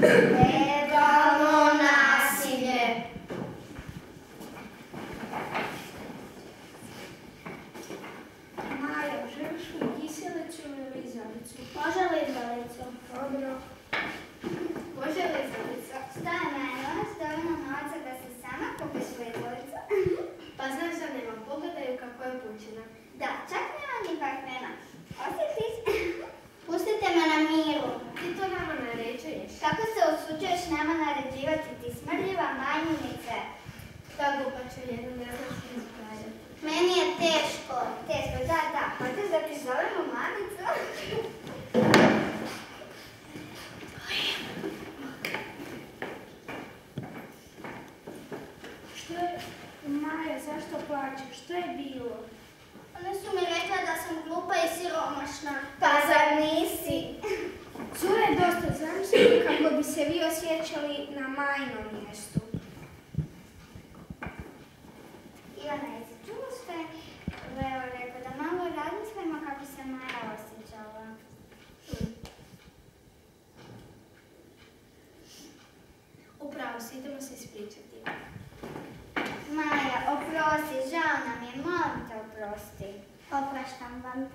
Verbalno nasilje. Majo, želiš li kiselicu ili izalicu? Može li izalicu? Dobro. Može li izalica? Šta je meni? Ona su dovoljno novaca da se sama kupi svoju izalicu. Pa znaš da nemam, pogledaju kako je pućena. Da, čak nema ni parfema. Osjetiš? Pustite me na miru. Ti to nama naređuješ. Kako se usuđuješ nama naređivati, ti smrdljiva majmunice? Ta glupača jedna ne znam što ispravljati. Meni je teško. Teško, da. Hoćeš da ti zovemo mamicu? Što je, Maja, zašto plaćeš? Što je bilo? One su mi rekla da sam glupa i siromašna. Pa zar nisi? Cure, dosta zamislite kako bi se vi osjećali na Majinom mjestu. Ivana, jesi čuo što je Leo rekao? Da malo razmislimo kako se Maja osjećala. Upravo si, idemo se ispričati. Maja, oprosti, žao nam je, molim te oprosti. Opraštam vam.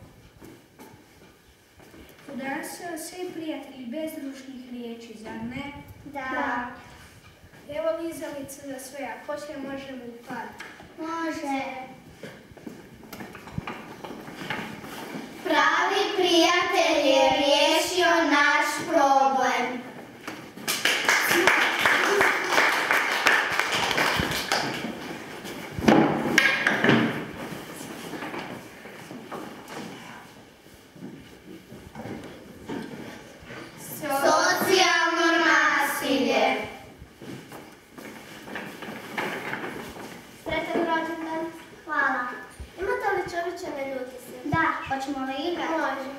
Danas su svi prijatelji bez ružnih riječi, zar ne? Da. Evo lizalica za sve, ako hoće možemo u park. Može. Pravi prijatelj je riješio naš problem. Socijalno nasilje. Sretan rođendan. Hvala. Imate li čovječe, ne ljuti se? Da, hoćemo li igrati? Može.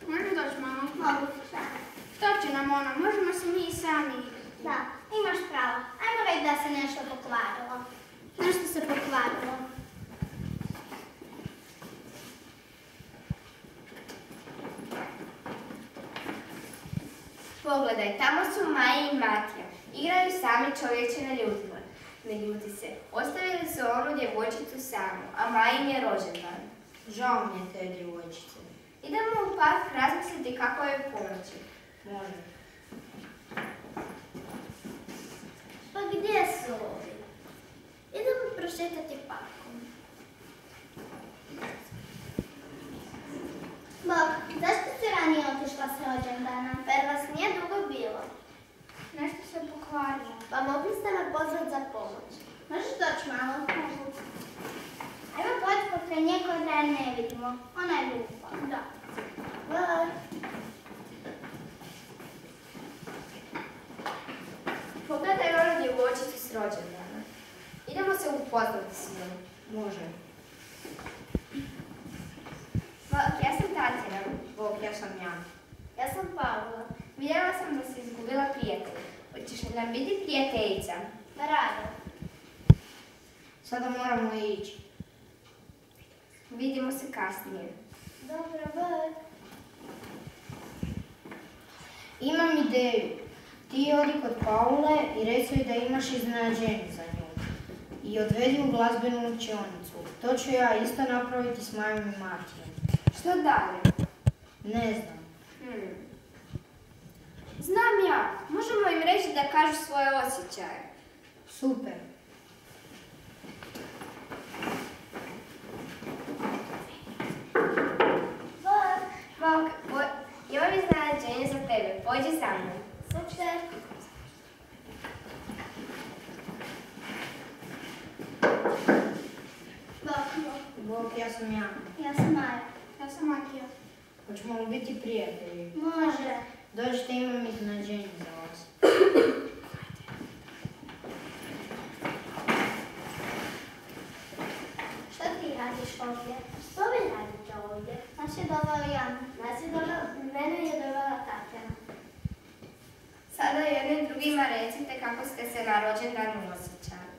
Može doći malo? Mogu. Što će nam ona? Možemo se mi i sami igrati. Da, imaš pravo. Ajmo reći da se nešto pokvarilo. Nešto se pokvarilo. Pogledaj, tamo su Maja i Matija. Igraju sami, čovječe, ne ljuti se. Ostavili su onu djevojčicu samu, a Majin je rođendan. Žao mi je te djevojčice. Idemo u park razmisliti kako je pomoći. Može. Pa gdje su ovi? Idemo prošetati parkom. Bog, zašto si ranije otišla s rođendana? Jer vas nije dugo bilo. Nešto se pokvarilo. Pa mogli ste me pozvati za pomoć. Možeš doći malo? Ajmo poći pokraj nje kod da je ne vidimo. Ona je glupa. Da. Bye. Pogledaj onu djevojčicu s rođendana. Idemo se upoznati s njom. Može. Bog, ja sam Tatjana. Bog, ja sam Jan. Ja sam Paula. Vidjela sam da si izgubila prijatelja. Hoćeš li nam biti prijateljica? Rado. Sada moramo ići. Vidimo se kasnije. Dobro, bye. Imam ideju. Ti odi kod Paule i reci joj da imaš iznenađenje za nju. I odvedi u glazbenu učionicu. To ću ja isto napraviti s Majom i Matijom. Što dalje? Ne znam. Znam ja. Možemo im reći da kažu svoje osjećaje. Super. Bog, imam iznenađenje za tebe. Pođi sa mnom. Super. Bog, ja sam Jan. Ja sam Maja. Ja sam Matija. Hoćemo li biti prijatelji? Može. Dođite, imam iznenađenje za vas. Što ti radiš ovdje? Što vi radite ovdje? Nas je doveo Jan. Mene je dovela Tatjana. Sada jednim drugima recite kako ste se na rođendanu osjećali.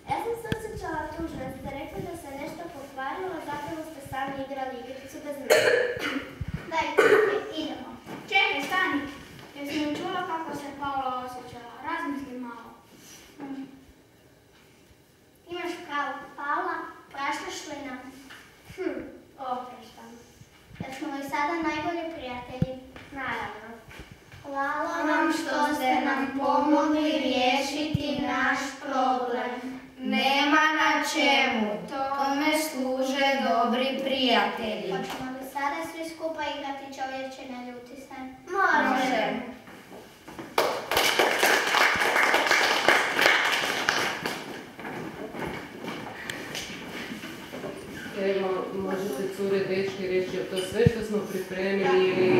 Ja sam se osjećala tužno. Ste rekli da se nešto pokvarilo, zapravo ste sami igrali igricu bez mene. Dajte, idemo. čemu? Tome služe dobri prijatelji. Hoćemo li sada svi skupa igrati čovječe ne ljuti se? Može. Evo, možete cure, dečki reći, je to sve što smo pripremili ili